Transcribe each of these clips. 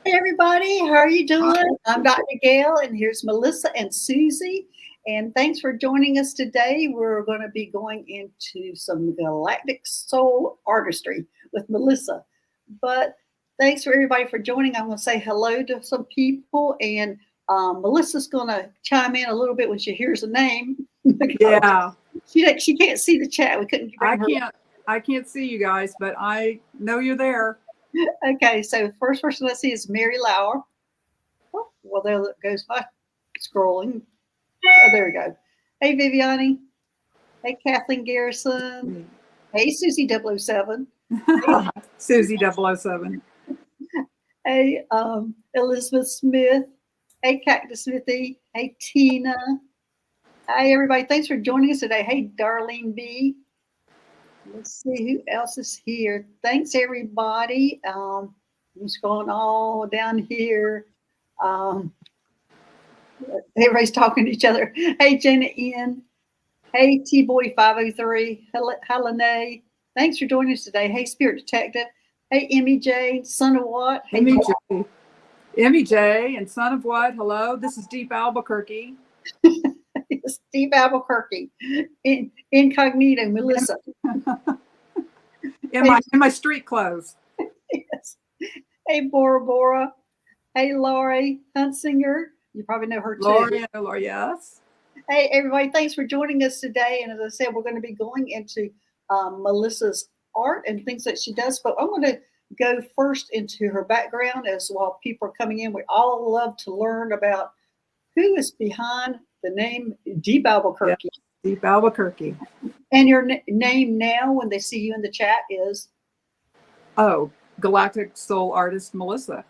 Hey everybody, how are you doing? I'm Dr. Gail, and here's Melissa and Susie. And thanks for joining us today. We're going to be going into some galactic soul artistry with Melissa. But thanks for everybody for joining. I'm going to say hello to some people, and Melissa's going to chime in a little bit when she hears the name. Yeah. She can't see the chat. We couldn't bring her. I can't see you guys, but I know you're there. Okay, so the first person I see is Mary Lauer. Oh, well, there goes my scrolling. Oh, there we go. Hey, Viviani. Hey, Kathleen Garrison. Hey, Susie 007. Susie 007. Hey, Elizabeth Smith. Hey, Cactus Smithy. Hey, Tina. Hi, everybody. Thanks for joining us today. Hey, Darlene B. Let's see who else is here. Thanks, everybody. I'm scrolling all down here. Everybody's talking to each other. Hey, Jenna Ian. Hey, T-Boy 503. Helene. Thanks for joining us today. Hey, Spirit Detective. Hey, Emmy J. Son of What? Hey, Emmy J. and Son of What? Hello. This is Deep Albuquerque. Steve Albuquerque. Incognito, Melissa. in my street clothes. Yes. Hey, Bora Bora. Hey, Laurie Huntsinger. You probably know her too. Laurie, yes. Hey, everybody. Thanks for joining us today. And as I said, we're going to be going into Melissa's art and things that she does. But I'm going to go first into her background as while people are coming in. We all love to learn about who is behind the name Deep Albuquerque. Yeah, Deep Albuquerque. And your name now, when they see you in the chat, is? Oh, Galactic Soul Artist Melissa.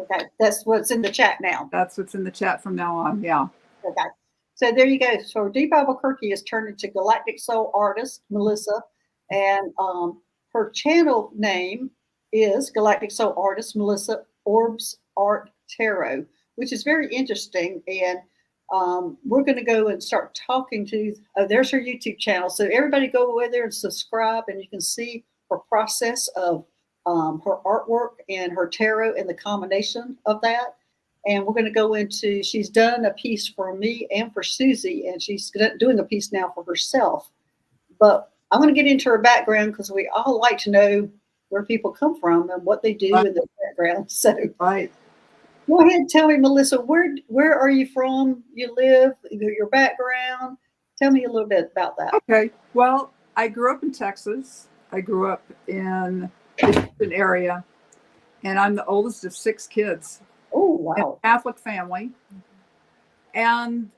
Okay, that's what's in the chat now. That's what's in the chat from now on, yeah. Okay, so there you go. So Deep Albuquerque is turned into Galactic Soul Artist Melissa, and her channel name is Galactic Soul Artist Melissa Orbs Art Tarot, which is very interesting. And we're going to go and start talking to, there's her YouTube channel. So everybody go over there and subscribe, and you can see her process of her artwork and her tarot and the combination of that. And we're going to go into, she's done a piece for me and for Susie, and she's doing a piece now for herself. But I'm going to get into her background because we all like to know where people come from and what they do in their background. So right. Go ahead and tell me, Melissa, where are you from? You live, your background. Tell me a little bit about that. Okay. Well, I grew up in Texas. I grew up in an area, and I'm the oldest of 6 kids. Oh, wow. In a Catholic family. And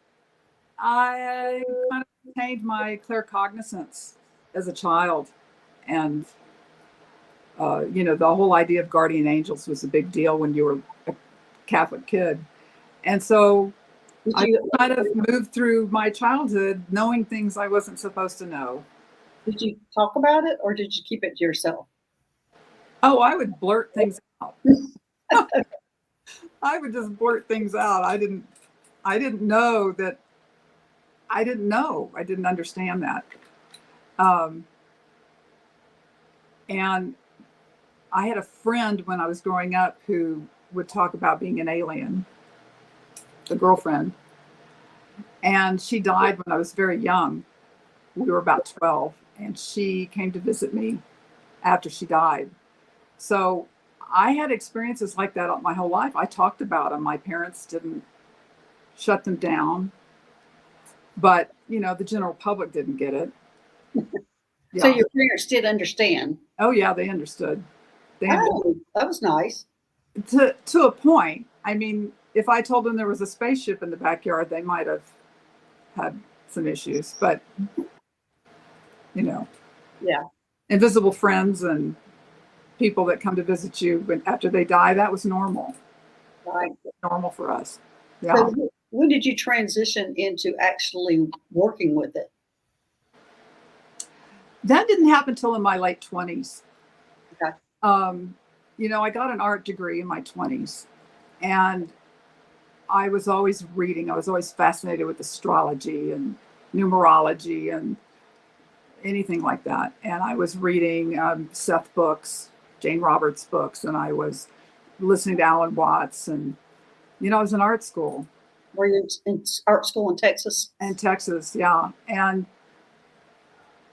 I kind of attained my claircognizance as a child. And, the whole idea of guardian angels was a big deal when you were a Catholic kid. And so I kind of moved through my childhood knowing things I wasn't supposed to know. Did you talk about it, or did you keep it to yourself? Oh, I would blurt things out. I would just blurt things out. I didn't know that. I didn't know. I didn't understand that. And I had a friend when I was growing up who would talk about being an alien, a girlfriend. And she died when I was very young. We were about 12, and she came to visit me after she died. So I had experiences like that my whole life. I talked about them. My parents didn't shut them down, but the general public didn't get it. Yeah. So your parents did understand? Oh yeah, they understood. Oh, that was nice. To a point. I mean, if I told them there was a spaceship in the backyard, they might have had some issues, but yeah, invisible friends and people that come to visit you after they die, that was normal. Right. Normal for us. Yeah. So when did you transition into actually working with it? That didn't happen until in my late 20s. Okay. I got an art degree in my 20s, and I was always reading. I was always fascinated with astrology and numerology and anything like that. And I was reading Seth books, Jane Roberts books, and I was listening to Alan Watts, and I was in art school. Were you in art school in Texas? In Texas, yeah. And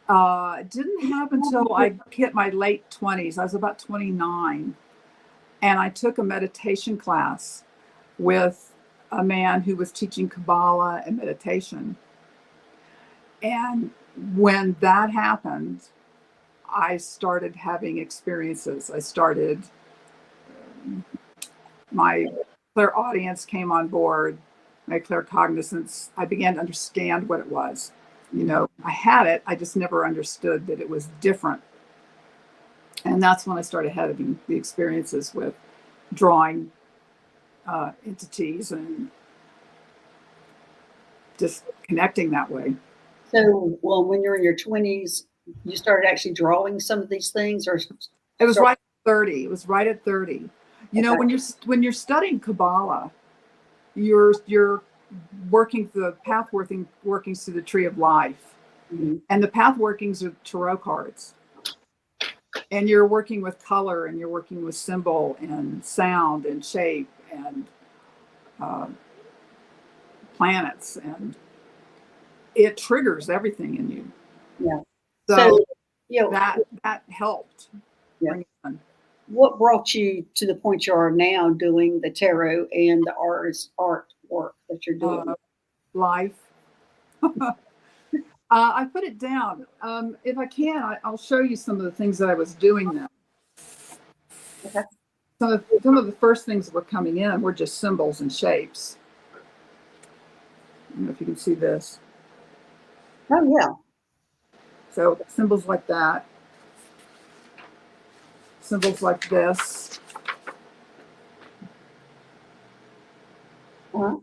it didn't happen until I hit my late 20s. I was about 29. And I took a meditation class with a man who was teaching Kabbalah and meditation. And when that happened, I started having experiences. My clairaudience came on board, my claircognizance. I began to understand what it was. I had it, I just never understood that it was different. And that's when I started having the experiences with drawing entities and just connecting that way. So, well, when you're in your 20s, you started actually drawing some of these things, or it was right at 30. It was right at 30. When you're studying Kabbalah, you're working the path workings through the tree of life, and the path workings are tarot cards. And you're working with color, and you're working with symbol and sound and shape and planets, and it triggers everything in you. Yeah. So that helped. Yeah. Bring it on. What brought you to the point you are now doing the tarot and the artwork that you're doing? Life. I put it down. If I can, I'll show you some of the things that I was doing then. Okay. Some of the first things that were coming in were just symbols and shapes. I don't know if you can see this. Oh, yeah. So symbols like that. Symbols like this. Uh-huh.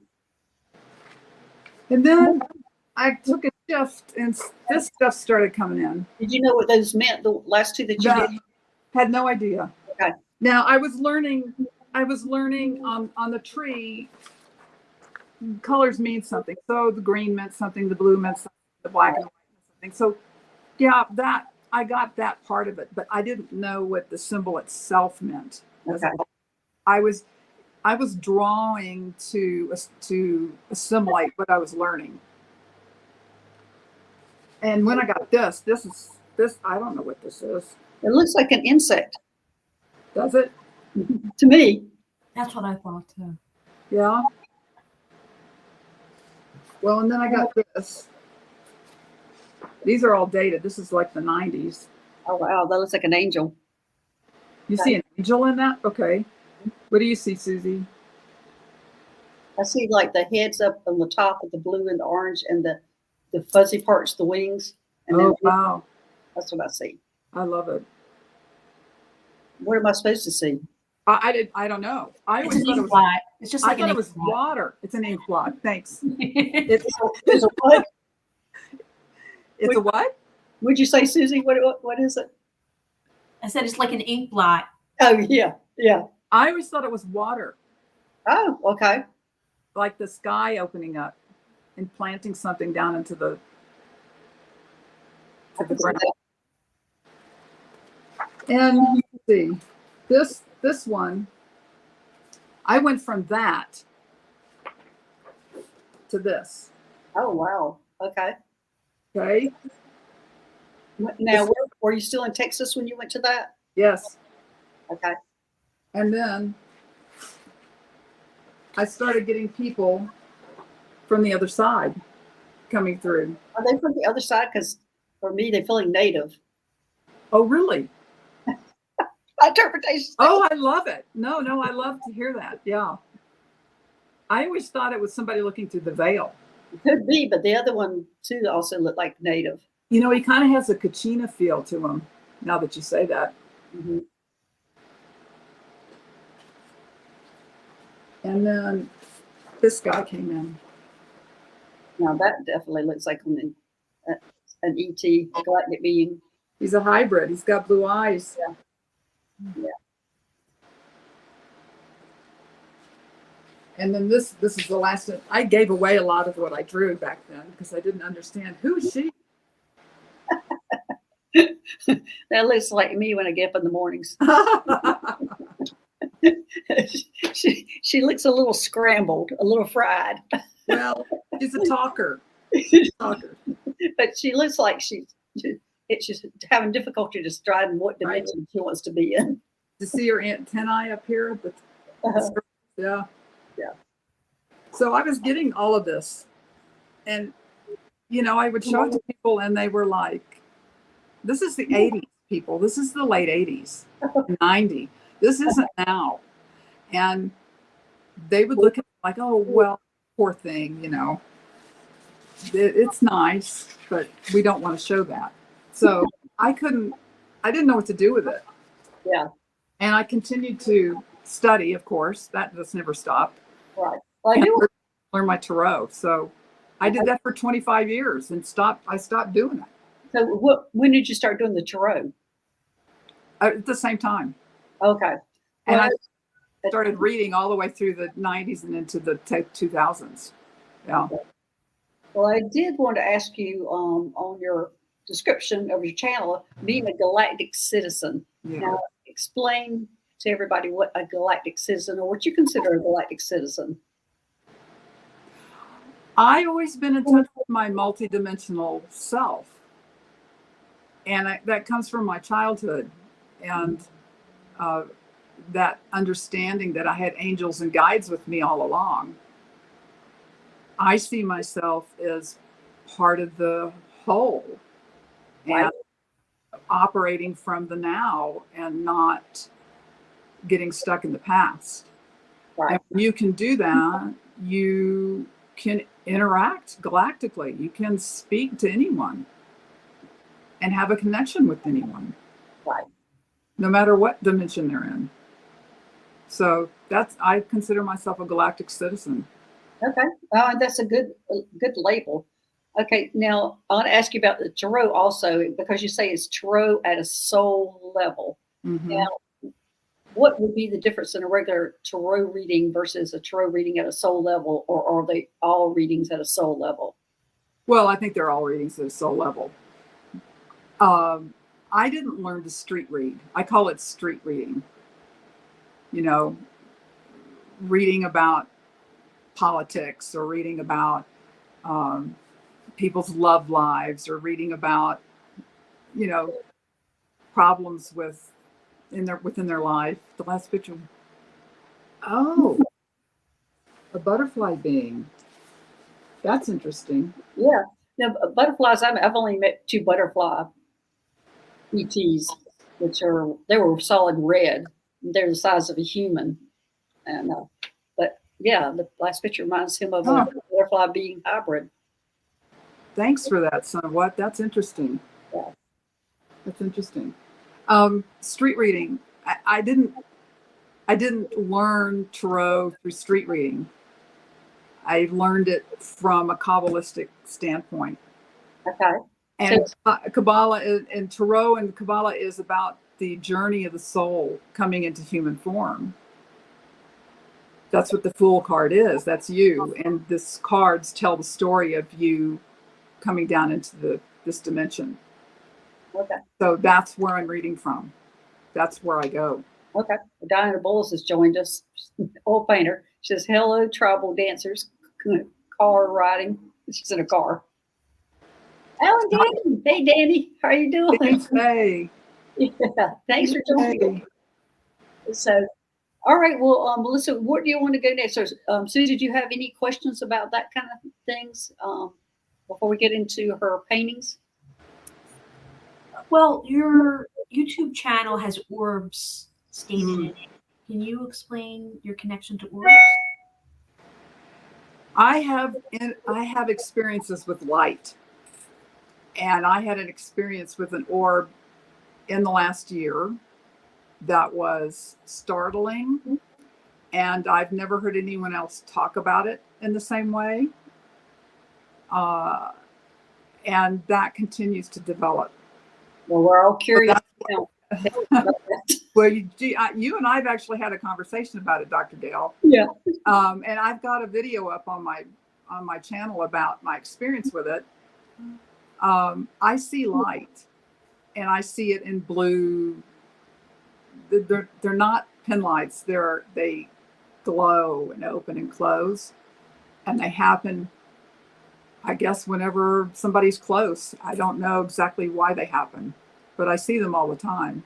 And then I took a shift, and this stuff started coming in. Did you know what those meant, the last two that you did? Had no idea. Okay. Now I was learning on the tree, colors mean something. So the green meant something, the blue meant something, the black and white meant something. So yeah, that I got that part of it, but I didn't know what the symbol itself meant. Okay. I was drawing to assimilate what I was learning. And when I got this, I don't know what this is. It looks like an insect. Does it? To me. That's what I thought too. Yeah. Well, and then I got this. These are all dated. This is like the 90s. Oh, wow. That looks like an angel. You see an angel in that? Okay. What do you see, Susie? I see like the heads up on the top of the blue and the orange, and the fuzzy parts, the wings. And Oh, wow. That's what I see. I love it. What am I supposed to see? I don't know. I It's always an thought it ink was. blot. It's just I like thought an it ink was blot. water. It's an ink blot. Thanks. It's It's a what? it's a what? Would you say, Susie? What is it? I said it's like an ink blot. Oh, yeah. Yeah. I always thought it was water, Oh, okay. like the sky opening up and planting something down into the ground. And let's see, this one, I went from that to this. Oh, wow. Okay. Okay. Now, were you still in Texas when you went to that? Yes. Okay. And then I started getting people from the other side coming through. Are they from the other side? Because for me, they're feeling native. Oh, really? My interpretation. Oh, I love it. No, I love to hear that. Yeah. I always thought it was somebody looking through the veil. It could be, but the other one, too, also looked like native. He kind of has a Kachina feel to him, now that you say that. Mm-hmm. And then this guy came in. Now, that definitely looks like an ET, galactic being. He's a hybrid. He's got blue eyes. Yeah. Yeah. And then this is the last. I gave away a lot of what I drew back then because I didn't understand who is she. That looks like me when I get up in the mornings. she looks a little scrambled, a little fried. Well, she's a talker. Talker. But she looks like she's having difficulty deciding what dimension she wants to be in. To see her antennae up here at the yeah. Yeah. So I was getting all of this, and I would show it to people, and they were like, "This is the '80s, people. This is the late '80s, '90. This isn't now." And they would look at it like, "Oh, well, poor thing, it's nice, but we don't want to show that." So I didn't know what to do with it. Yeah. And I continued to study, of course. That just never stopped. Right. Well, And learn my tarot. So I did that for 25 years and I stopped doing it. So when did you start doing the tarot? At the same time. Okay. And I started reading all the way through the 90s and into the 2000s. Yeah. Well, I did want to ask you on your description of your channel, being a galactic citizen. Yeah. Now, explain to everybody what a galactic citizen, or what you consider a galactic citizen. I've always been in touch with my multidimensional self. And that comes from my childhood. And that understanding that I had angels and guides with me all along. I see myself as part of the whole, and operating from the now and not getting stuck in the past. Right. And when you can do that, you can interact galactically. You can speak to anyone and have a connection with anyone. Right. No matter what dimension they're in. So I consider myself a galactic citizen. Okay. That's a good label. Okay. Now I want to ask you about the tarot also, because you say it's tarot at a soul level. Mm-hmm. Now, what would be the difference in a regular tarot reading versus a tarot reading at a soul level, or are they all readings at a soul level? Well, I think they're all readings at a soul level. I didn't learn to street read. I call it street reading. Reading about politics, or reading about people's love lives, or reading about, problems within their life. The last picture. Oh, a butterfly being. That's interesting. Yeah. Now, butterflies, I've only met 2 butterfly ETs, they were solid red. They're the size of a human. And but yeah, the last picture reminds him of a butterfly being hybrid. Thanks for that, son. What? That's interesting. Yeah. That's interesting. Street reading. I didn't learn tarot through street reading. I learned it from a Kabbalistic standpoint. Okay. And Kabbalah and tarot and Kabbalah is about the journey of the soul coming into human form. That's what the Fool card is. That's you. And this cards tell the story of you coming down into this dimension. Okay. So that's where I'm reading from. That's where I go. Okay. Diana Bulls has joined us, oil painter. She says, hello, tribal dancers, car riding. She's in a car. Alan Danny. Hey, Danny. How are you doing? Hey. Yeah. Thanks for joining. So, all right. Well, Melissa, where do you want to go next? So, Susie, do you have any questions about that kind of things before we get into her paintings? Well, your YouTube channel has orbs stated in it. Can you explain your connection to orbs? I have experiences with light, and I had an experience with an orb in the last year that was startling, and I've never heard anyone else talk about it in the same way, and that continues to develop. Well, we're all curious. Well, you and I've actually had a conversation about it, Dr. Gail. Yeah. And I've got a video up on my channel about my experience with it. I see light, and I see it in blue. They're not pin lights. They glow and open and close, and they happen, I guess, whenever somebody's close. I don't know exactly why they happen, but I see them all the time.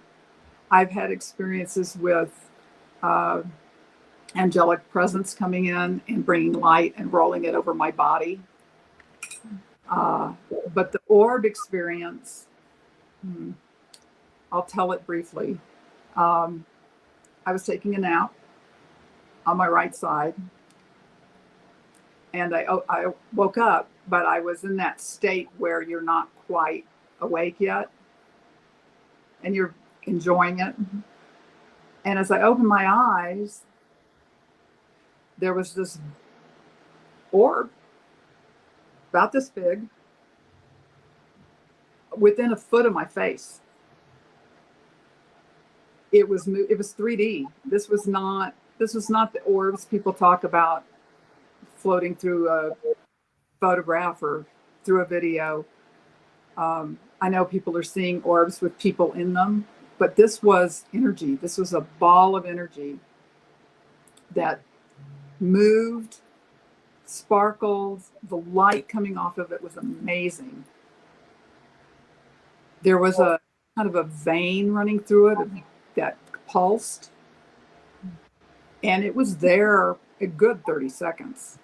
I've had experiences with angelic presence coming in and bringing light and rolling it over my body. But the orb experience, I'll tell it briefly. I was taking a nap on my right side, and I woke up, but I was in that state where you're not quite awake yet, and you're enjoying it. And as I opened my eyes, there was this orb about this big within a foot of my face. It was 3D. This was not the orbs people talk about floating through a photograph or through a video. I know people are seeing orbs with people in them, but this was energy. This was a ball of energy that moved, sparkled. The light coming off of it was amazing. There was a kind of a vein running through it that pulsed, and it was there a good 30 seconds,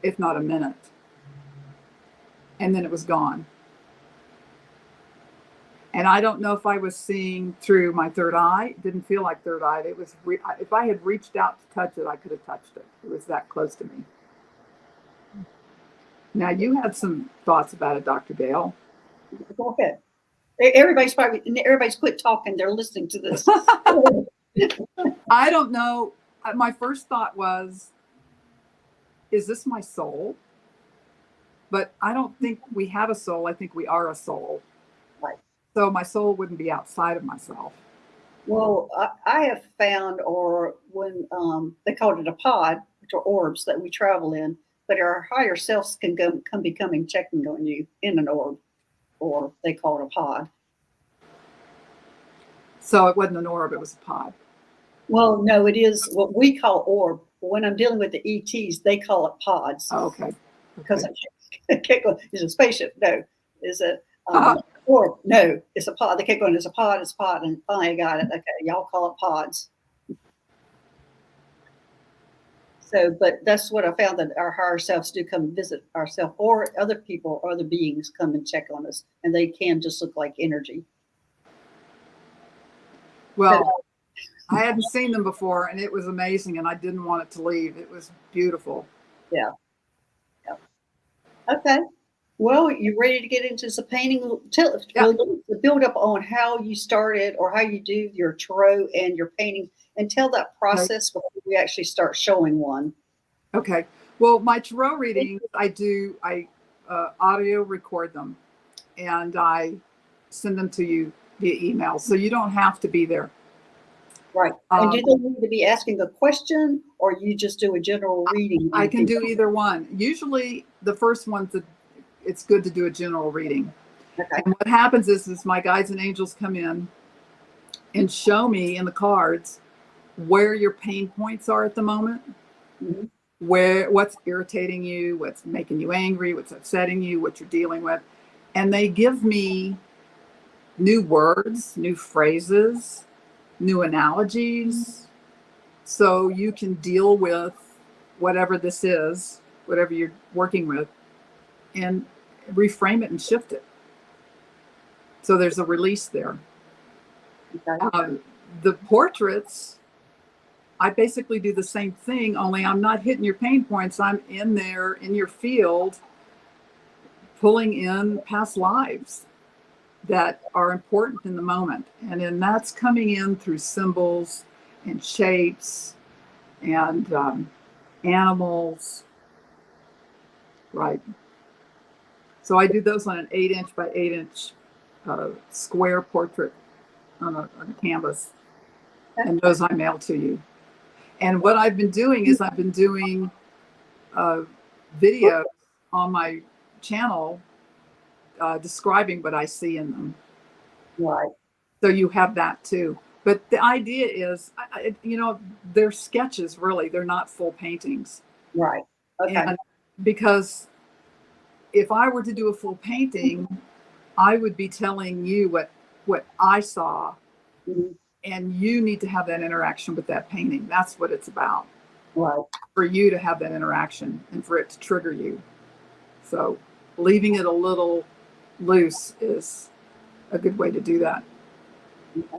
if not a minute. And then it was gone. And I don't know if I was seeing through my third eye. It didn't feel like third eye. It was if I had reached out to touch it, I could have touched it. It was that close to me. Now, you had some thoughts about it, Dr. Gail. Go ahead. Everybody's quit talking. They're listening to this. I don't know. My first thought was, is this my soul? But I don't think we have a soul. I think we are a soul. Right. So my soul wouldn't be outside of myself. Well, I have found, or when they called it a pod, which are orbs that we travel in, but our higher selves can come becoming checking on you in an orb, or they call it a pod. So it wasn't an orb, it was a pod. Well, no, it is what we call orb. But when I'm dealing with the ETs, they call it pods. Oh, okay. Because I can't go, is a spaceship? No. Is it orb? No, it's a pod. They kept going, it's a pod, and finally I got it. Okay, y'all call it pods. So, but that's what I found, that our higher selves do come visit ourselves, or other people, or other beings come and check on us, and they can just look like energy. Well, I hadn't seen them before, and it was amazing, and I didn't want it to leave. It was beautiful. Yeah. Okay. Well, you ready to get into some painting? Build up on how you started, or how you do your tarot and your painting, and tell that process before we actually start showing one. Okay. Well, my tarot readings, I audio record them, and I send them to you via email, so you don't have to be there. Right. And do they need to be asking a question, or you just do a general reading? I can do either one. Usually the first one's it's good to do a general reading. Okay. And what happens is my guides and angels come in and show me in the cards where your pain points are at the moment, what's irritating you, what's making you angry, what's upsetting you, what you're dealing with. And they give me new words, new phrases, new analogies, so you can deal with whatever this is, whatever you're working with, and reframe it and shift it. So there's a release there. Okay. The portraits, I basically do the same thing, only I'm not hitting your pain points. I'm in there in your field, pulling in past lives that are important in the moment. And then that's coming in through symbols and shapes and animals. Right. So I do those on an 8-inch by 8-inch square portrait on a canvas. And those I mail to you. And what I've been doing is I've been doing videos on my channel describing what I see in them. Right. So you have that too. But the idea is, they're sketches, really. They're not full paintings. Right. Okay. And because if I were to do a full painting, I would be telling you what I saw, Mhm. and you need to have that interaction with that painting. That's what it's about. Right. For you to have that interaction and for it to trigger you. So leaving it a little loose is a good way to do that. Okay.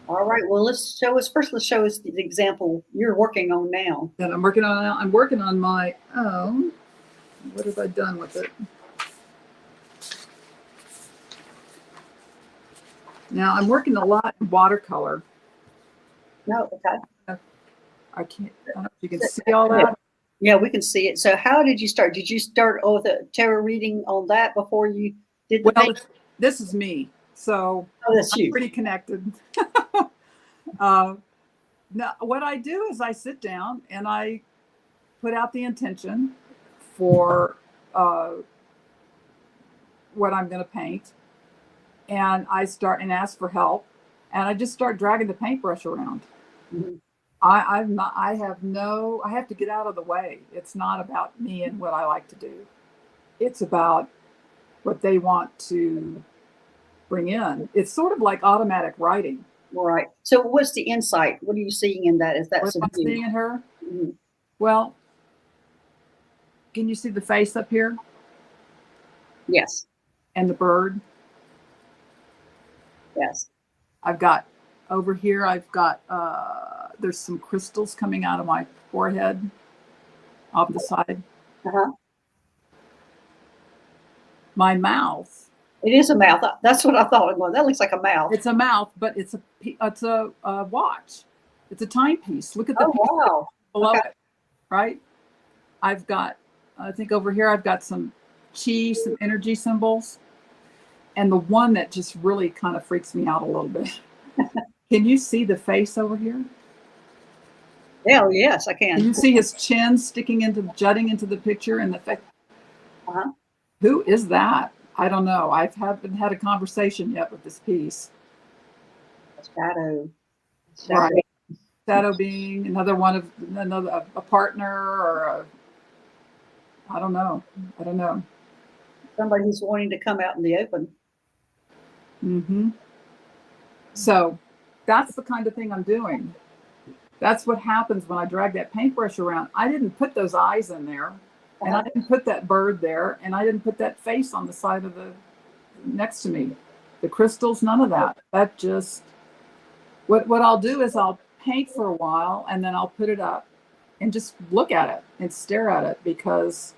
All right. Well, let's show us the example you're working on now. That I'm working on now. I'm working on my own. What have I done with it? Now I'm working a lot in watercolor. No. Okay. I can't. I don't know if you can see all that. Yeah, we can see it. So how did you start? Did you start with a tarot reading on that before you did the Well, painting? this is me, so Oh, that's I'm you. pretty connected. Now, what I do is I sit down and I put out the intention for what I'm going to paint, and I start and ask for help, and I just start dragging the paintbrush around. Mhm. I'm not. I have to get out of the way. It's not about me and what I like to do. It's about what they want to bring in. It's sort of like automatic writing. Right. So what's the insight? What are you seeing in that? Is that What am I subdued? seeing in her? Mhm. Well, can you see the face up here Yes. and the bird? Yes. I've got over here, I've got, there's some crystals coming out of my forehead off the side. Uh-huh. My mouth. It is a mouth. That's what I thought it was. That looks like a mouth. It's a mouth, but it's a watch. It's a timepiece. Look at the Oh, piece wow. below Okay. it, right? I've got, I think over here, I've got some chi, some energy symbols. And the one that just really kind of freaks me out a little bit. Can you see the face over here? Yeah, yes, I Can can. you see his chin jutting into the picture and the fact? Uh-huh. Who is that? I don't know. I haven't had a conversation yet with this piece. Shadow. Right. Shadow being another a partner or I don't know. Somebody who's wanting to come out in the open. Mm-hmm. So that's the kind of thing I'm doing. That's what happens when I drag that paintbrush around. I didn't put those eyes in there, and I didn't put that bird there, and I didn't put that face on the side of the next to me. The crystals, none of that. That just what I'll do is I'll paint for a while and then I'll put it up and just look at it and stare at it, because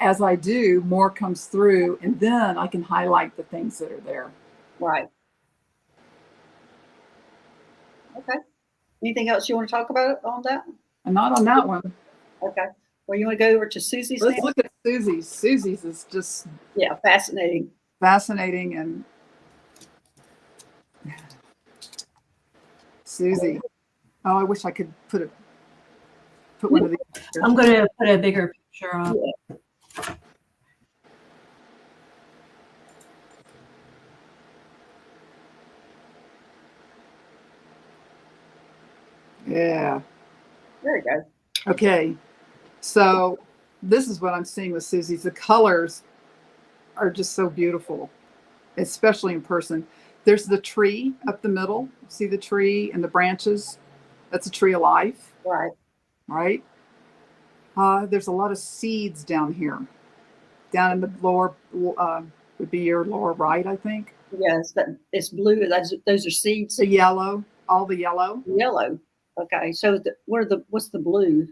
as I do, more comes through, and then I can highlight the things that are there. Right. Okay. Anything else you want to talk about on that? And not on that one. Okay. Well, you want to go over to Susie's Let's now? look at Susie's. Susie's is just Fascinating. fascinating. And Susie. Oh, I wish I could put one of these. I'm going to put a bigger picture up. Yeah. There you go. Okay. So this is what I'm seeing with Susie's. The colors are just so beautiful, especially in person. There's the tree up the middle. See the tree and the branches? That's a tree of life. Right. Right? There's a lot of seeds down here. Down in the lower, would be your lower right, I think. Yes, it's blue. Those are seeds. The yellow, all the yellow. Yellow. Okay. So what's the blue?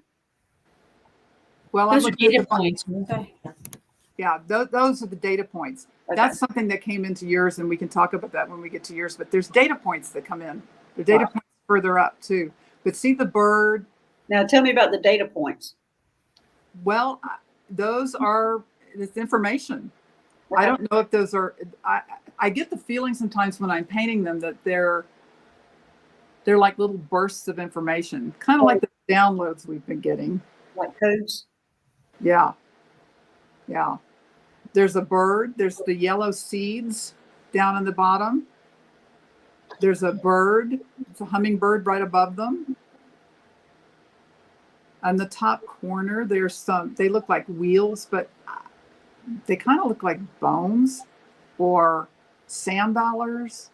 Well, Those are data points. Okay. Yeah, those are the data points. Okay. That's something that came into yours, and we can talk about that when we get to yours. But there's data points that come in. The data points further up too. But see the bird? Now tell me about the data points. Well, it's information. Okay. I don't know if those are. I get the feeling sometimes when I'm painting them that they're like little bursts of information, kind of like the downloads we've been getting. Like codes. Yeah. Yeah. There's a bird. There's the yellow seeds down in the bottom. There's a bird. It's a hummingbird right above them. On the top corner, there's some, they look like wheels, but they kind of look like bones or sand dollars.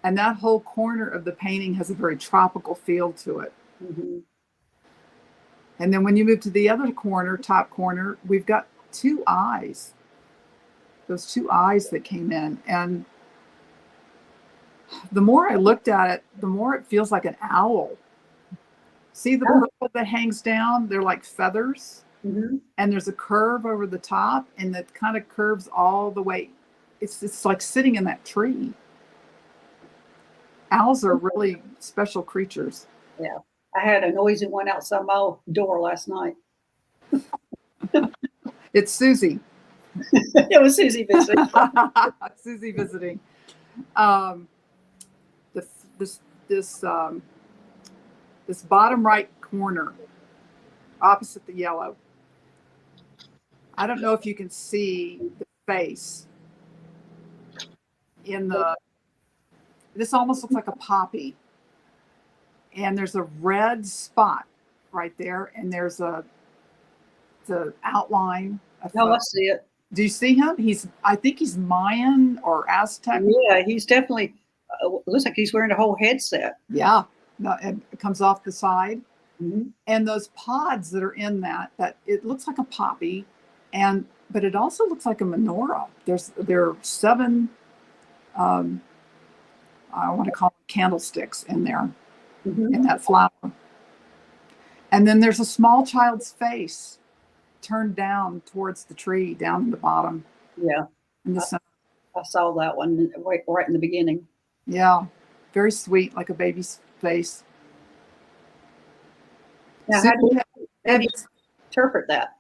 And that whole corner of the painting has a very tropical feel to it. Mhm. And then when you move to the other corner, top corner, we've got two eyes. Those two eyes that came in. And the more I looked at it, the more it feels like an owl. See the purple that hangs down? They're like feathers. Mhm. And there's a curve over the top, and that kind of curves all the way. It's like sitting in that tree. Owls are really special creatures. Yeah. I had a noisy one outside my door last night. It's Susie. It was Susie visiting. Susie visiting. This bottom right corner, opposite the yellow. I don't know if you can see the face in the. This almost looks like a poppy, and there's a red spot right there, and there's the outline. Oh, I see it. Do you see him? I think he's Mayan or Aztec. Yeah, he's definitely, looks like he's wearing a whole headset. Yeah, no, it comes off the side. Mhm. And those pods that are in that it looks like a poppy, but it also looks like a menorah. There are 7, I want to call them candlesticks in there, Mhm. in that flower. And then there's a small child's face turned down towards the tree, down in the bottom. Yeah, In the center. I saw that one right in the beginning. Yeah, very sweet, like a baby's face. Now, Susie, how do you interpret that?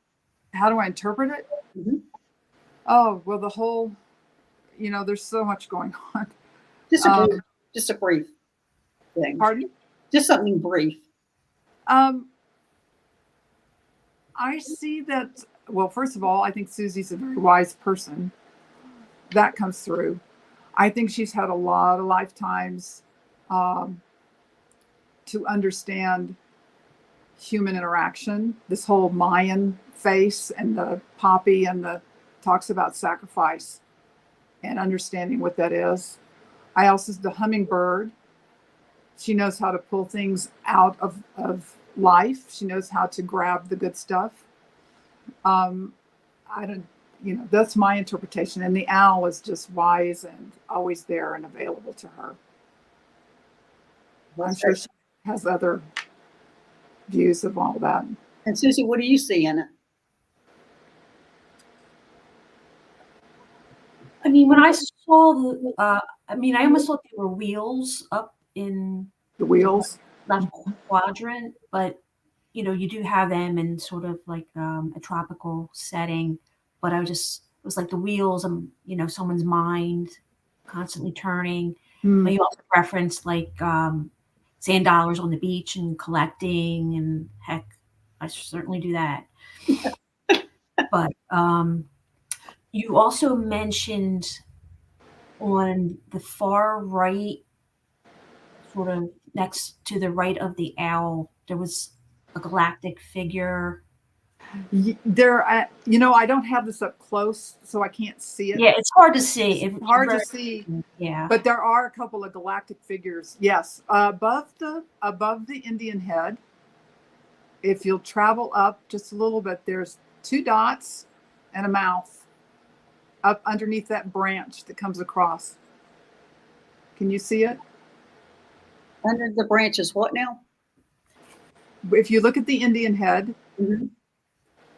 how do I interpret it? Mhm. Oh, well, the whole, there's so much going on. Just a brief thing. Pardon? Just something brief. I see that, well, first of all, I think Susie's a very wise person. That comes through. I think she's had a lot of lifetimes to understand human interaction. This whole Mayan face and the poppy and the talks about sacrifice and understanding what that is. I also, the hummingbird, she knows how to pull things out of life. She knows how to grab the good stuff. That's my interpretation. And the owl is just wise and always there and available to her. I'm sure she has other views of all that. And Susie, what do you see in it? I mean, when I saw I almost thought they were wheels up in The wheels. left quadrant, but you do have them in sort of like a tropical setting. But it was like the wheels, someone's mind constantly turning. But you also referenced like sand dollars on the beach and collecting, and heck, I certainly do that. But you also mentioned on the far right, sort of next to the right of the owl, there was a galactic figure. I don't have this up close, so I can't see it. Yeah, it's hard to see. It's hard to see. Yeah. But there are a couple of galactic figures. Yes, above the Indian head. If you'll travel up just a little bit, there's 2 dots and a mouth up underneath that branch that comes across. Can you see it? Under the branches, what now? If you look at the Indian head, Mm-hmm.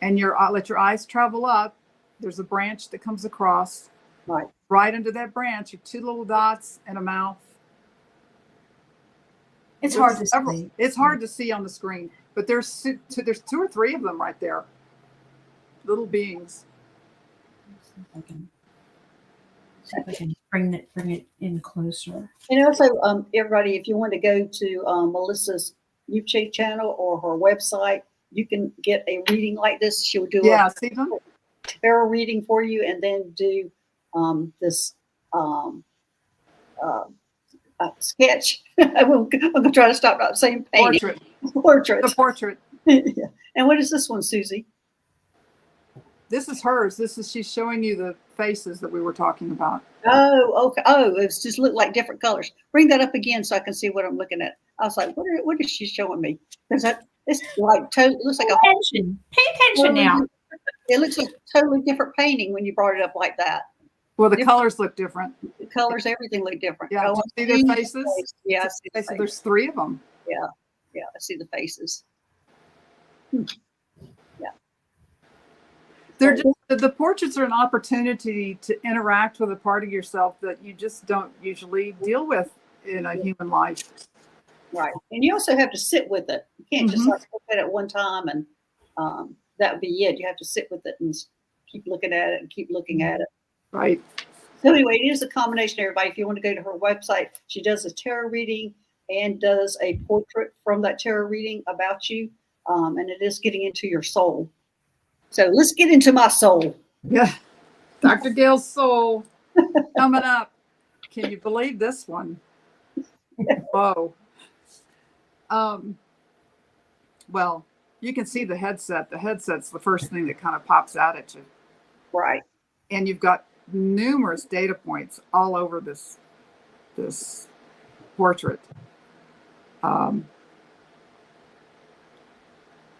and let your eyes travel up, there's a branch that comes across. Right. Right under that branch, your 2 little dots and a mouth. It's hard to see. It's hard to see on the screen, but there's 2 or 3 of them right there. Little beings. See if I can bring it in closer. And also, everybody, if you want to go to Melissa's YouTube channel or her website, you can get a reading like this. She'll do See them? tarot reading for you, and then do this sketch. I'm gonna try to stop not saying painting. Portrait. Portrait. The portrait. Yeah. And what is this one, Susie? This is hers. She's showing you the faces that we were talking about. Oh, okay. Oh, it's just look like different colors. Bring that up again so I can see what I'm looking at. I was like, what is she showing me? Because it's like it looks like Pay attention. Pay attention now. It looks like a totally different painting when you brought it up like that. Well, the colors look different. The colors, everything look different. Yeah, Oh, do you see their faces? Yeah, I see the faces. There's 3 of them. Yeah, I see the faces. Yeah. They're just, the portraits are an opportunity to interact with a part of yourself that you just don't usually deal with in a human life. Right. And you also have to sit with it. You can't just like look at it one time and that would be it. You have to sit with it and keep looking at it and keep looking at it. Right. So anyway, it is a combination, everybody. If you want to go to her website, she does a tarot reading and does a portrait from that tarot reading about you. And it is getting into your soul. So let's get into my soul. Yeah. Dr. Gail's soul coming up. Can you believe this one? Whoa. Well, you can see the headset. The headset's the first thing that kind of pops out at you. Right. And you've got numerous data points all over this portrait.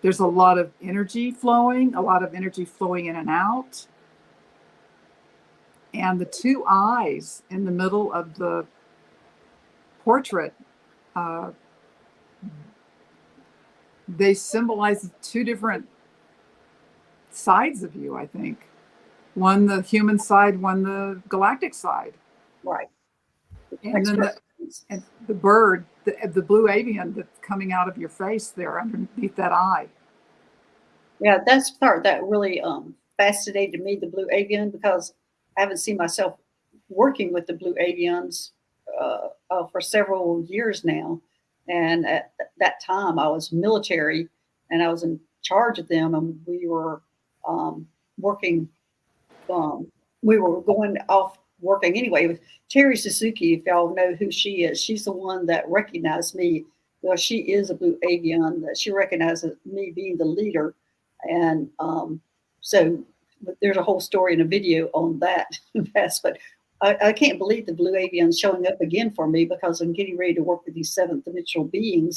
There's a lot of energy flowing in and out. And the 2 eyes in the middle of the portrait, they symbolize 2 different sides of you, I think. One the human side, one the galactic side. Right. And then the bird, the blue avian that's coming out of your face there underneath that eye. Yeah, that's the part that really fascinated me, the blue avian, because I haven't seen myself working with the blue avians for several years now. And at that time, I was military and I was in charge of them, and we were working. We were going off working anyway with Terry Suzuki. If y'all know who she is, she's the one that recognized me. Well, she is a blue avian. That she recognizes me being the leader, and so there's a whole story and a video on that. But I can't believe the blue avian's showing up again for me, because I'm getting ready to work with these 7th dimensional beings,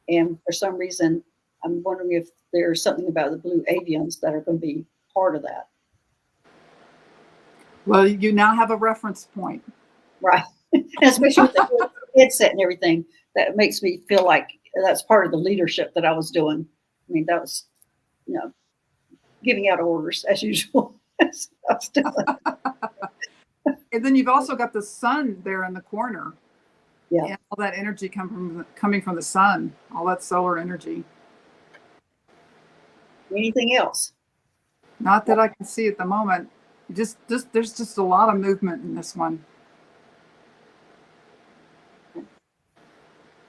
and for some reason, I'm wondering if there's something about the blue avians that are going to be part of that. Well, you now have a reference point. Right. And especially with the headset and everything, that makes me feel like that's part of the leadership that I was doing. I mean, that was, giving out orders as usual. And then you've also got the sun there in the corner. Yeah. And all that energy coming from the sun, all that solar energy. Anything else? Not that I can see at the moment. There's just a lot of movement in this one.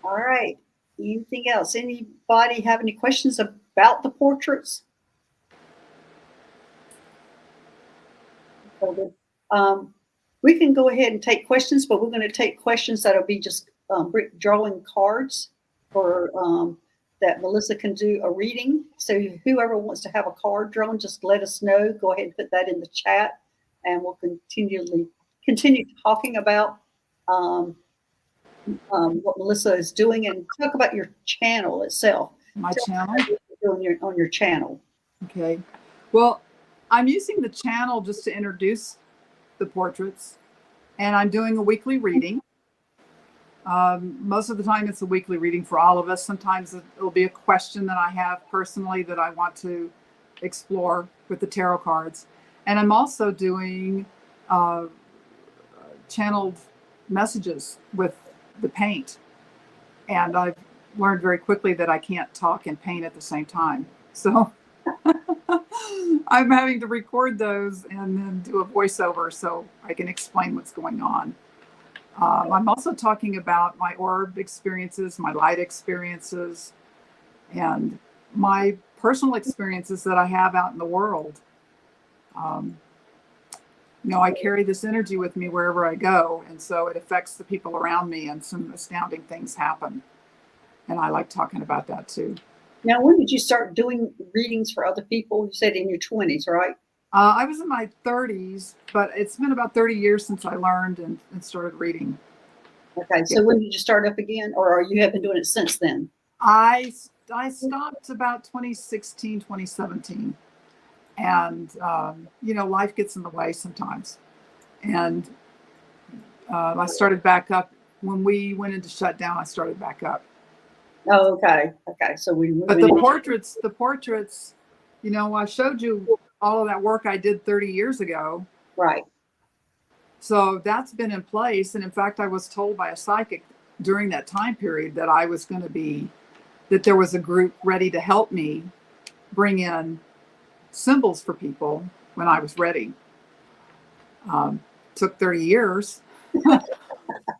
All right. Anything else? Anybody have any questions about the portraits? We can go ahead and take questions, but we're going to take questions that'll be just drawing cards for that Melissa can do a reading. So whoever wants to have a card drawn, just let us know. Go ahead and put that in the chat, and we'll continue talking about what Melissa is doing, and talk about your channel itself. My channel? On your channel. Okay. Well, I'm using the channel just to introduce the portraits, and I'm doing a weekly reading. Most of the time it's a weekly reading for all of us. Sometimes it'll be a question that I have personally that I want to explore with the tarot cards. And I'm also doing channeled messages with the paint. And I've learned very quickly that I can't talk and paint at the same time. So I'm having to record those and then do a voiceover so I can explain what's going on. I'm also talking about my orb experiences, my light experiences, and my personal experiences that I have out in the world. I carry this energy with me wherever I go. And so it affects the people around me, and some astounding things happen. And I like talking about that too. Now, when did you start doing readings for other people? You said in your 20s, right? I was in my 30s, but it's been about 30 years since I learned and started reading. Okay, so when did you start up again, or you have been doing it since then? I stopped about 2016, 2017. And, life gets in the way sometimes. And I started back up. When we went into shutdown, I started back up. Oh, okay. So But the portraits, I showed you all of that work I did 30 years ago. Right. So that's been in place. And in fact, I was told by a psychic during that time period that I was going to that there was a group ready to help me bring in symbols for people when I was ready. Took 30 years,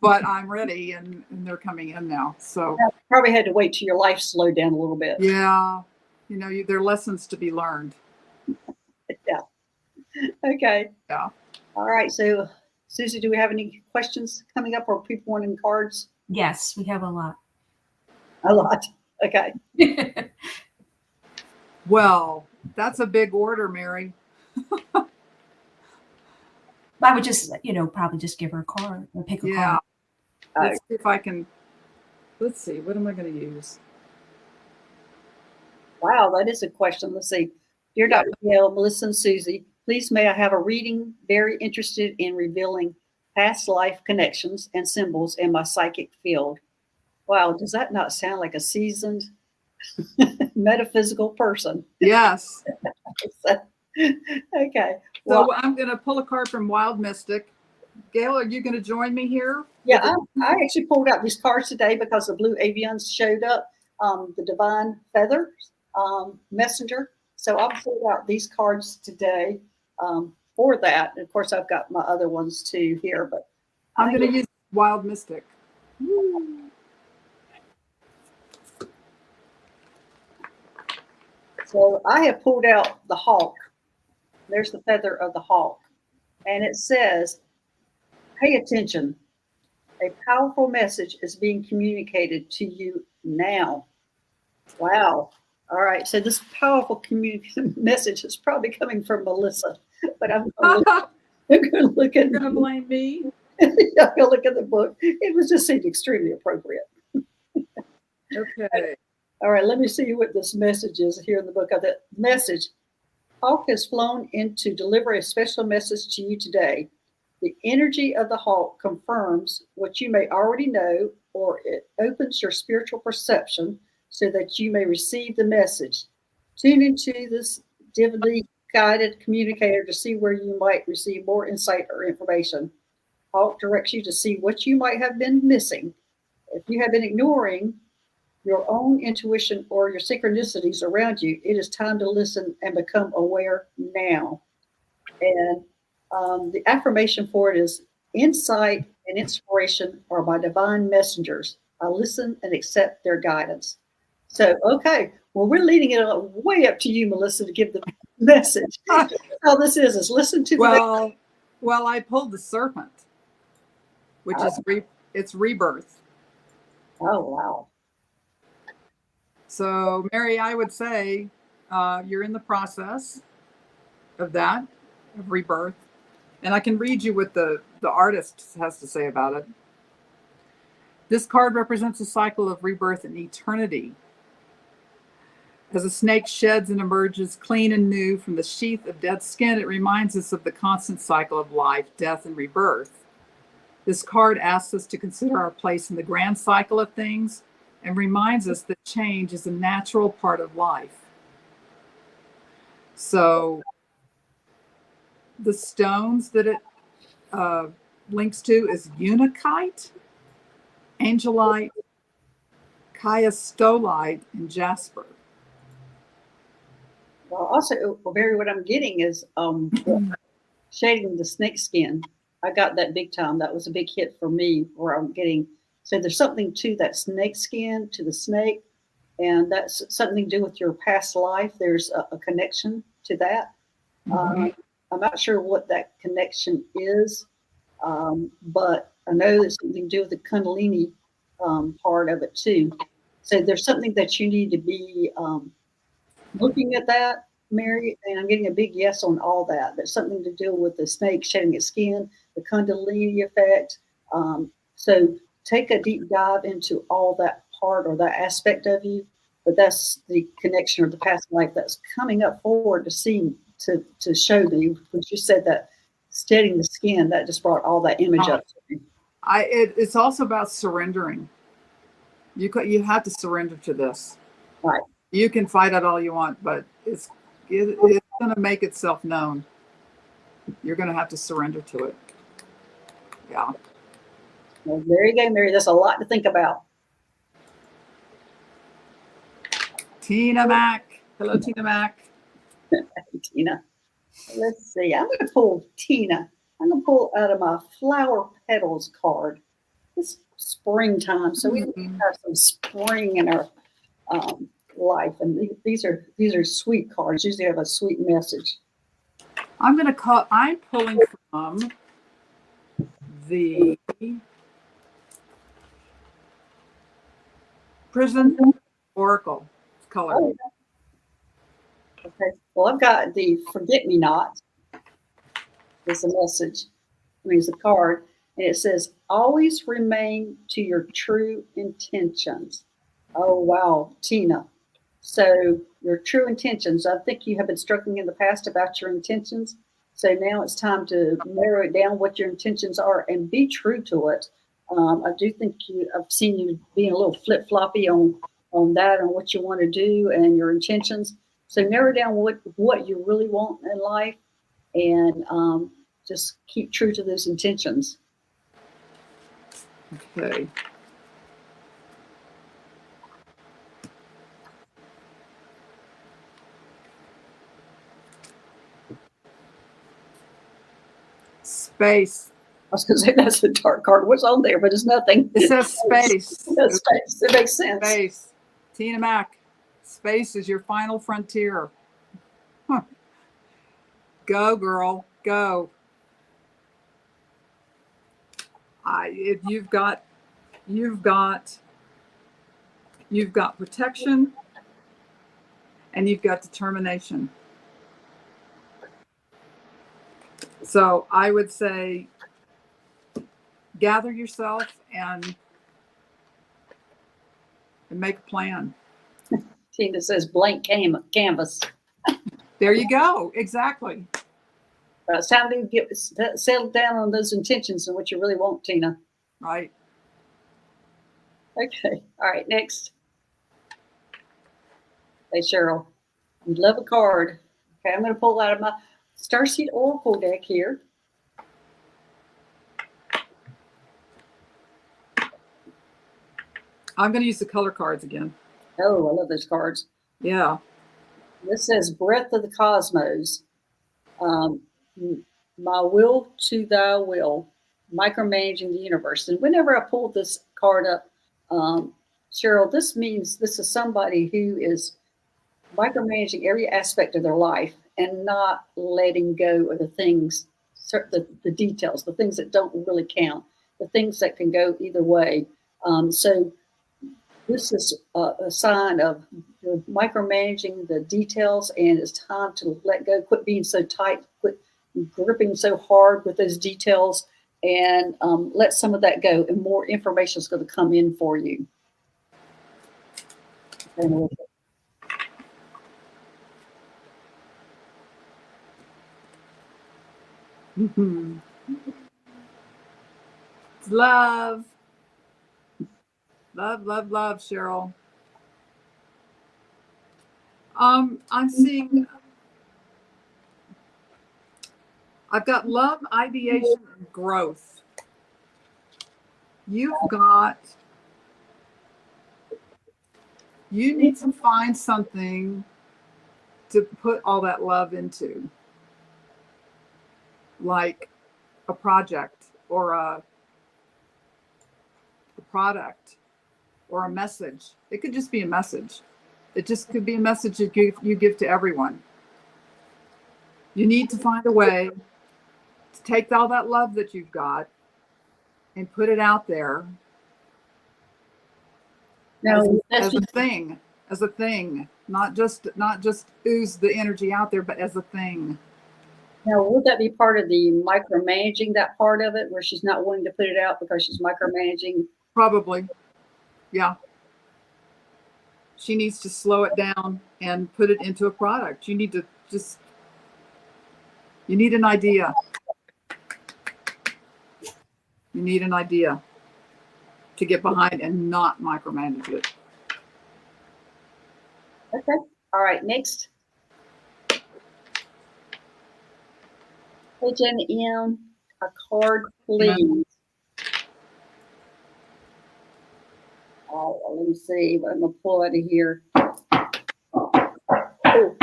but I'm ready, and they're coming in now. So you probably had to wait till your life slowed down a little bit. Yeah. There are lessons to be learned. Yeah. Okay. Yeah. All right. So, Susie, do we have any questions coming up, or people wanting cards? Yes, we have a lot. A lot. Okay. Well, that's a big order, Mary. I would just, probably just give her a card or pick a card. Let's see if I can. Let's see. What am I going to use? Wow, that is a question. Let's see. Dear Dr. Gail, Melissa, and Susie, please may I have a reading? Very interested in revealing past life connections and symbols in my psychic field. Wow, does that not sound like a seasoned metaphysical person? Yes. Okay. So I'm going to pull a card from Wild Mystic. Gail, are you going to join me here? Yeah, I actually pulled out these cards today because the blue avians showed up, the Divine Feathers Messenger. So I pulled out these cards today for that. And of course, I've got my other ones too here, but I'm going to use Wild Mystic. So I have pulled out the hawk. There's the feather of the hawk. And it says, pay attention. A powerful message is being communicated to you now. Wow. All right. So this powerful message is probably coming from Melissa, but I'm going to look at. You're going to blame me? I'm going to look at the book. It was just seemed extremely appropriate. Okay. All right. Let me see what this message is here in the book. Of the message. Hawk has flown in to deliver a special message to you today. The energy of the hawk confirms what you may already know, or it opens your spiritual perception so that you may receive the message. Tune into this divinely guided communicator to see where you might receive more insight or information. Hawk directs you to see what you might have been missing. If you have been ignoring your own intuition or your synchronicities around you, it is time to listen and become aware now. And the affirmation for it is, insight and inspiration are my divine messengers. I listen and accept their guidance. So, okay, well, we're leading it way up to you, Melissa, to give the message. All this is listen to the Well, I pulled the serpent, which is it's rebirth. Oh, wow. So, Mary, I would say you're in the process of that, of rebirth. And I can read you what the artist has to say about it. This card represents a cycle of rebirth and eternity. As a snake sheds and emerges clean and new from the sheath of dead skin, it reminds us of the constant cycle of life, death, and rebirth. This card asks us to consider our place in the grand cycle of things and reminds us that change is a natural part of life. So the stones that it links to is unakite, angelite, chiastolite, and jasper. Well, also, Mary, what I'm getting is shading the snake skin. I got that big time. That was a big hit for me, where I'm getting. So there's something to that snake skin, to the snake, and that's something to do with your past life. There's a connection to that. I'm not sure what that connection is, but I know there's something to do with the Kundalini part of it too. So there's something that you need to be looking at that, Mary, and I'm getting a big yes on all that. There's something to do with the snake shedding its skin, the Kundalini effect. So take a deep dive into all that part or that aspect of you. But that's the connection or the past life that's coming up forward to see to show me. When you said that shedding the skin, that just brought all that image up to me. It's also about surrendering. You have to surrender to this. Right. You can fight it all you want, but it's going to make itself known. You're going to have to surrender to it. Yeah. Well, there you go, Mary. That's a lot to think about. Tina Mac. Hello, Tina Mac. Hey, Tina. Let's see. I'm going to pull Tina. I'm going to pull out of my flower petals card. It's springtime, so we have some spring in our life, and these are sweet cards. Usually have a sweet message. I'm pulling from the Prison Oracle color. Oh, okay. Well, I've got the Forget Me Not. It's a message. I mean, it's a card, and it says, "Always remain to your true intentions." Oh, wow, Tina. So your true intentions. I think you have been struggling in the past about your intentions. So now it's time to narrow it down what your intentions are and be true to it. I do think I've seen you being a little flip floppy on that, on what you want to do and your intentions. So narrow down what you really want in life, and just keep true to those intentions. Okay. Space. I was going to say that's a dark card. What's on there? But it's nothing. It says space. That's space. It makes sense. Space. Tina Mac. Space is your final frontier. Huh. Go, girl. Go. You've got protection, and you've got determination. So I would say gather yourself and make a plan. Tina says blank canvas. There you go. Exactly. It's time to get settled down on those intentions and what you really want, Tina. Right. Okay. All right. Next. Hey, Cheryl. You love a card. Okay. I'm going to pull out of my Starseed Oracle deck here. I'm going to use the color cards again. Oh, I love those cards. Yeah. This says Breath of the Cosmos. My will to thy will, micromanaging the universe. And whenever I pull this card up, Cheryl, this means this is somebody who is micromanaging every aspect of their life and not letting go of the things, the details, the things that don't really count, the things that can go either way. So this is a sign of you're micromanaging the details, and it's time to let go. Quit being so tight. Quit gripping so hard with those details, and let some of that go. And more information is going to come in for you. Mm-hmm. Love. Love, love, love, Cheryl. I'm seeing, I've got love, ideation, and growth. You need to find something to put all that love into, like a project or a product or a message. It could just be a message. It just could be a message you give to everyone. You need to find a way to take all that love that you've got and put it out there No, as a thing, not just ooze the energy out there, but as a thing. now, would that be part of the micromanaging, that part of it, where she's not wanting to put it out because she's micromanaging? Probably. Yeah. She needs to slow it down and put it into a product. You need an idea. You need an idea to get behind and not micromanage it. Okay. All right. Next. Agent M, a card, please. Oh, let me see. I'm going to pull out of here. Oh,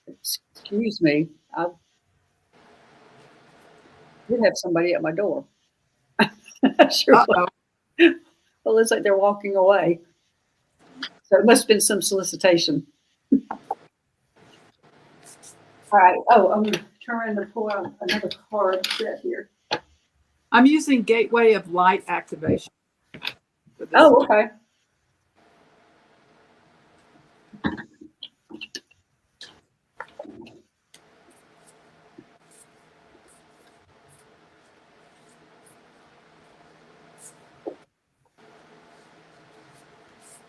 excuse me. I did have somebody at my door. Sure. Uh-oh. Well, it looks like they're walking away. So it must have been some solicitation. All right. Oh, I'm trying to pull out another card set here. I'm using Gateway of Light activation. Oh, okay.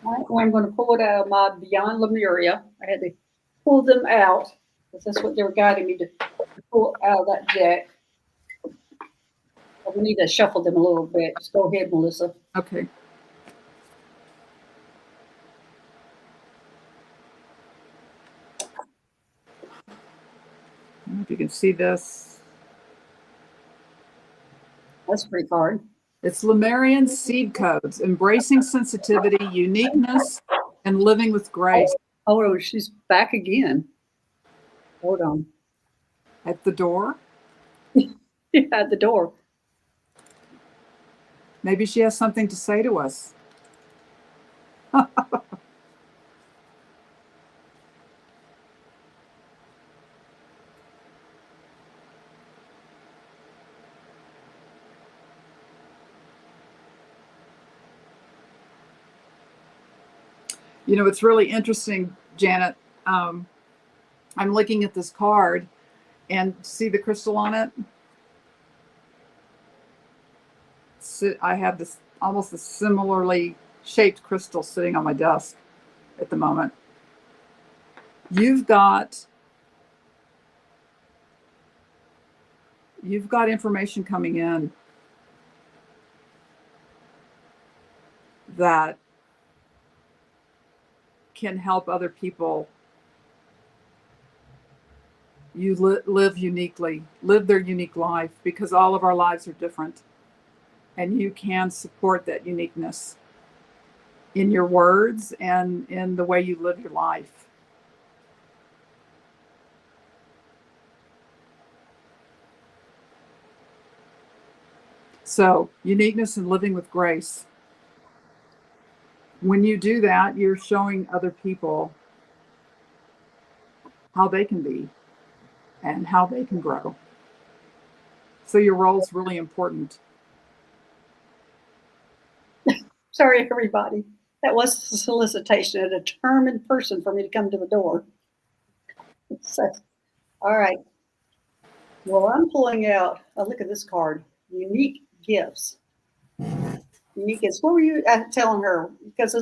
All right, well, I'm going to pull it out of my Beyond Lemuria. I had to pull them out because that's what they were guiding me to pull out of that deck. We need to shuffle them a little bit. Just go ahead, Melissa. Okay. I don't know if you can see this. That's a pretty card. It's Lemurian seed codes, embracing sensitivity, uniqueness, and living with grace. Oh, she's back again. Hold on. At the door. At the door. Maybe she has something to say to us. You know, it's really interesting, Janet. I'm looking at this card and see the crystal on it. I have this almost a similarly shaped crystal sitting on my desk at the moment. You've got information coming in that can help other people. You live uniquely, live their unique life, because all of our lives are different. And you can support that uniqueness in your words and in the way you live your life. So, uniqueness and living with grace. When you do that, you're showing other people how they can be and how they can grow. So your role is really important. Sorry, everybody. That was a solicitation, a determined person for me to come to the door. So, all right. Well, I'm pulling out, look at this card, unique gifts. Unique gifts. What were you telling her? Because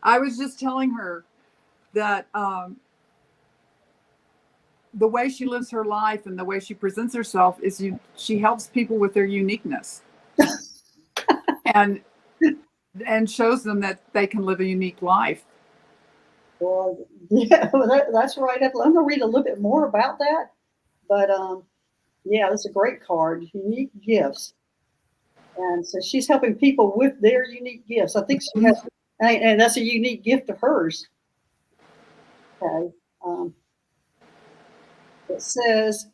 I was just telling her that the way she lives her life and the way she presents herself is she helps people with their uniqueness and shows them that they can live a unique life. Well, yeah, that's right. I'm going to read a little bit more about that. But yeah, that's a great card. Unique gifts. And so she's helping people with their unique gifts. I think she has, and that's a unique gift of hers. Okay. It says,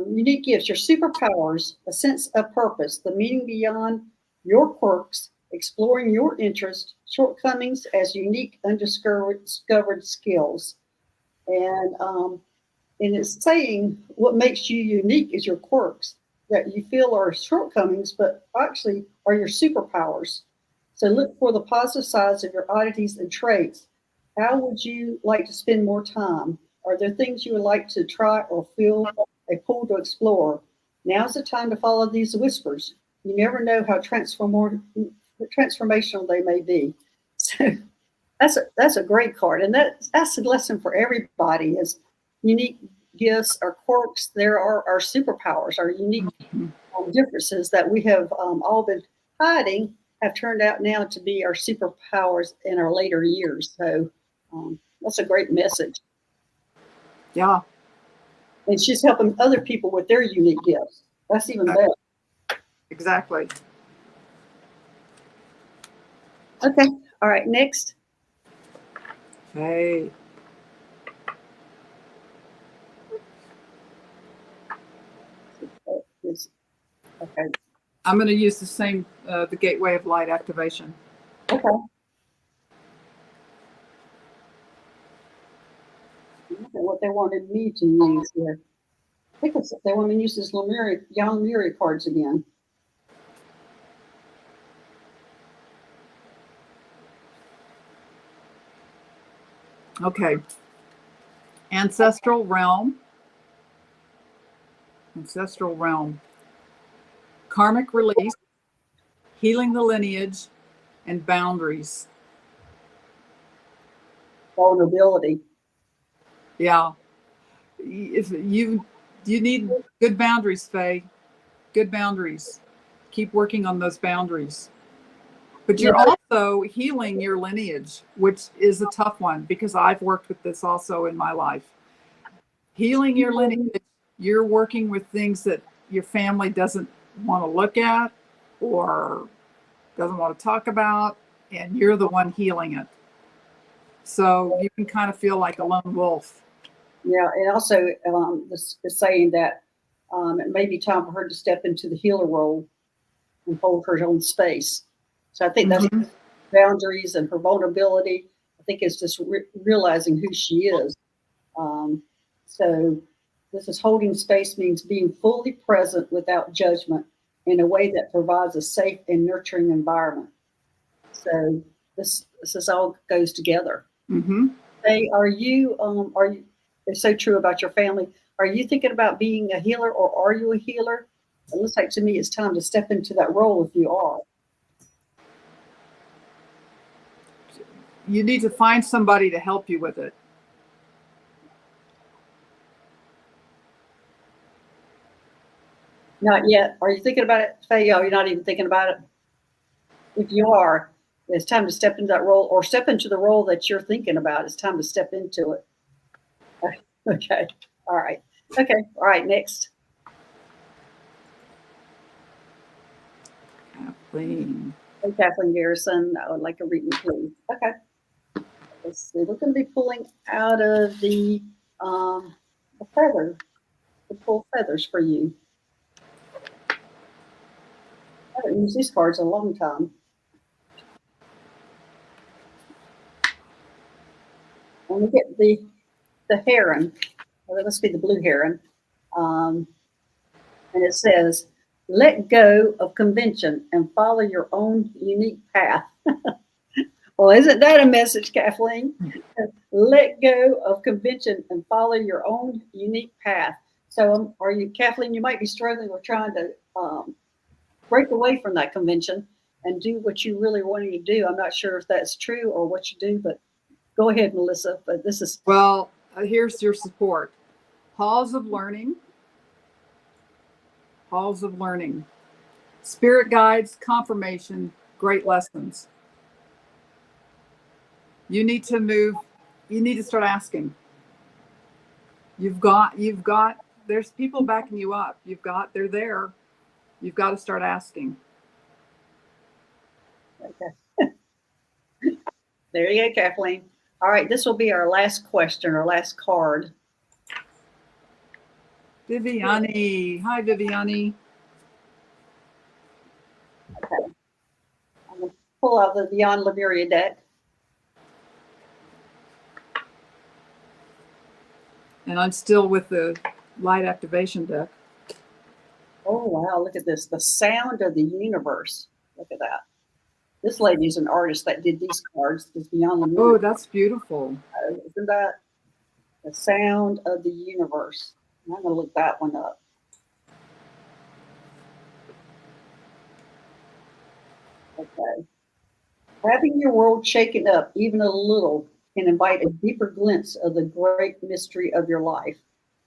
unique gifts, your superpowers, a sense of purpose, the meaning beyond your quirks, exploring your interests, shortcomings as unique, undiscovered skills. And it's saying what makes you unique is your quirks that you feel are shortcomings, but actually are your superpowers. So look for the positive sides of your oddities and traits. How would you like to spend more time? Are there things you would like to try or feel a pull to explore? Now's the time to follow these whispers. You never know how transformational they may be. So that's a great card, and that's a lesson for everybody. Is unique gifts, our quirks, there are our superpowers, our unique differences that we have all been hiding have turned out now to be our superpowers in our later years. So that's a great message. Yeah. And she's helping other people with their unique gifts. That's even better. Exactly. Okay. All right. Next. Hey. Okay. I'm going to use the same, the Gateway of Light activation. Okay. Look at what they wanted me to use here. I think they want me to use this Young Lemuria cards again. Okay. Ancestral realm. Ancestral realm. Karmic release. Healing the lineage. And boundaries. Vulnerability. Yeah. If you need good boundaries, Faye. Good boundaries. Keep working on those boundaries. But you're also healing your lineage, which is a tough one because I've worked with this also in my life. Healing your lineage, you're working with things that your family doesn't want to look at or doesn't want to talk about, and you're the one healing it. So you can kind of feel like a lone wolf. Yeah, and also this is saying that it may be time for her to step into the healer role and hold her own space. So I think that's boundaries and her vulnerability. I think it's just realizing who she is. So this is holding space means being fully present without judgment in a way that provides a safe and nurturing environment. So this is all goes together. Mm-hmm. Hey, are you? It's so true about your family. Are you thinking about being a healer, or are you a healer? It looks like to me it's time to step into that role if you are. You need to find somebody to help you with it. Not yet. Are you thinking about it, Faye? Oh, you're not even thinking about it. If you are, it's time to step into that role, or step into the role that you're thinking about. It's time to step into it. Okay. All right. Okay. All right. Next. Kathleen. Hey, Kathleen Garrison. I would like a reading, please. Okay. Let's see. We're going to be pulling out of the feather. To pull feathers for you. I haven't used these cards in a long time. And we get the heron. Well, that must be the blue heron. And it says, let go of convention and follow your own unique path. Well, isn't that a message, Kathleen? Let go of convention and follow your own unique path. So are you, Kathleen, you might be struggling with trying to break away from that convention and do what you really wanted to do. I'm not sure if that's true or what you do, but go ahead, Melissa. But this is... Well, here's your support. Halls of learning. Halls of learning. Spirit guides, confirmation, great lessons. You need to move. You need to start asking. You've got, there's people backing you up. They're there. You've got to start asking. Okay. There you go, Kathleen. All right, this will be our last question, our last card. Viviani. Hi, Viviani. Okay. I'm going to pull out the Beyond Lemuria deck. And I'm still with the light activation deck. Oh, wow. Look at this. The sound of the universe. Look at that. This lady's an artist that did these cards. It's beyond the moon. Oh, that's beautiful. Isn't that the sound of the universe? I'm going to look that one up. Okay. Having your world shaken up even a little can invite a deeper glimpse of the great mystery of your life.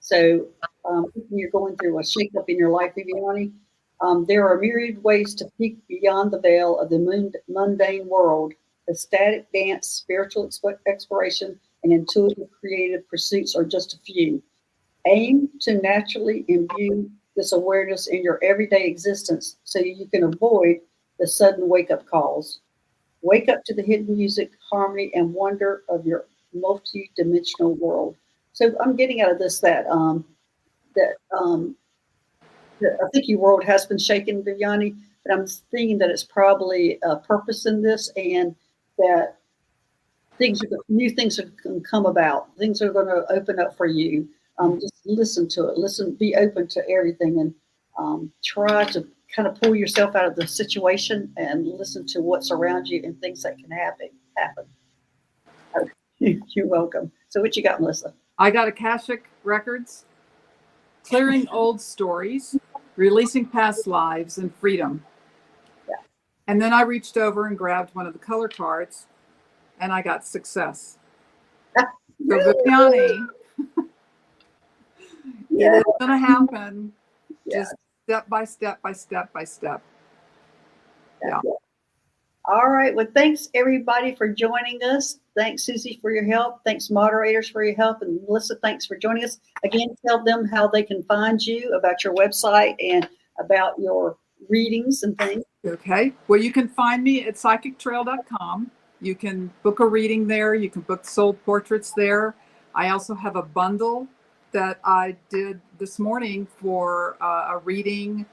So, you're going through a shakeup in your life, Viviani, there are myriad ways to peek beyond the veil of the mundane world. Ecstatic dance, spiritual exploration, and intuitive creative pursuits are just a few. Aim to naturally imbue this awareness in your everyday existence so you can avoid the sudden wake-up calls. Wake up to the hidden music, harmony, and wonder of your multi-dimensional world. So I'm getting out of this that I think your world has been shaken, Viviani, but I'm thinking that it's probably a purpose in this, and that new things are going to come about. Things are going to open up for you. Just listen to it. Be open to everything, and try to kind of pull yourself out of the situation and listen to what's around you and things that can happen. Oh, you're welcome. So what you got, Melissa? I got Akashic Records, clearing old stories, releasing past lives, and freedom. Yeah. And then I reached over and grabbed one of the color cards, and I got success. So Viviani, it is going to happen. Just step by step by step by step. Yeah. All right. Well, thanks everybody for joining us. Thanks, Susie, for your help. Thanks, moderators, for your help. And Melissa, thanks for joining us. Again, tell them how they can find you, about your website, and about your readings and things. Okay. Well, you can find me at psychictrail.com. You can book a reading there. You can book soul portraits there. I also have a bundle that I did this morning for a reading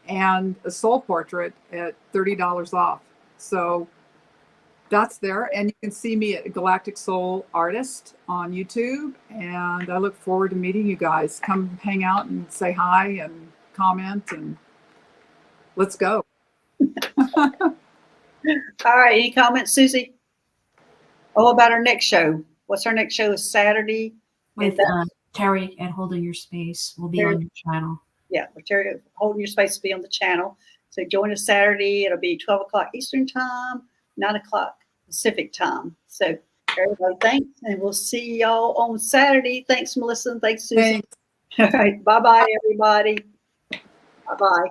and a soul portrait at $30 off. So that's there. And you can see me at Galactic Soul Artist on YouTube. And I look forward to meeting you guys. Come hang out and say hi and comment, and let's go. All right. Any comments, Susie? Oh, about our next show. What's our next show? Is Saturday. With Terry at Holding Your Space will be on your channel. Yeah, Terry Holding Your Space will be on the channel. So join us Saturday. It'll be 12 o'clock Eastern time, 9 o'clock Pacific time. So everybody, thanks. And we'll see y'all on Saturday. Thanks, Melissa. And thanks, Susan. Thanks. All right. Bye-bye, everybody. Bye-bye.